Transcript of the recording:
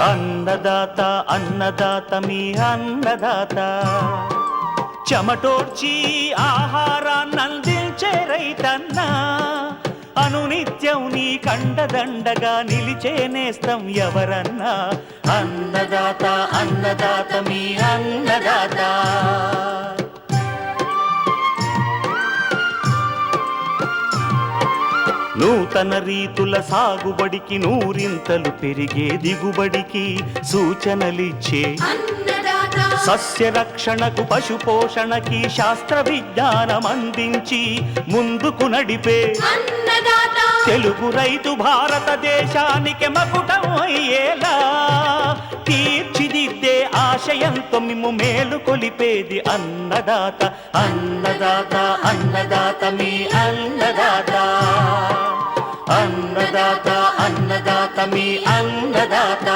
అన్నదాత అన్నదాత మీ అన్నదాత చెమటోడ్చి ఆహారాన్నందించే రైతన్న అనునిత్యం నీ కండదండగా నిలిచే నేస్తం ఎవరన్నా అన్నదాత అన్నదాత మీ అన్నదాత నూతన రీతుల సాగుబడికి నూరింతలు పెరిగే దిగుబడికి సూచనలిచ్చే సస్య రక్షణకు పశు పోషణకి శాస్త్ర విజ్ఞానం అందించి ముందుకు నడిపే తెలుగు రైతు భారతదేశానికి మకుటం అయ్యేలా తీర్చిదిద్దే ఆశయంతో మిమ్ము మేలు కొలిపేది అన్నదాత అన్నదాత అన్నదాత మీ అన్నదాత అన్నదాత అన్నదాత మీ అన్నదాత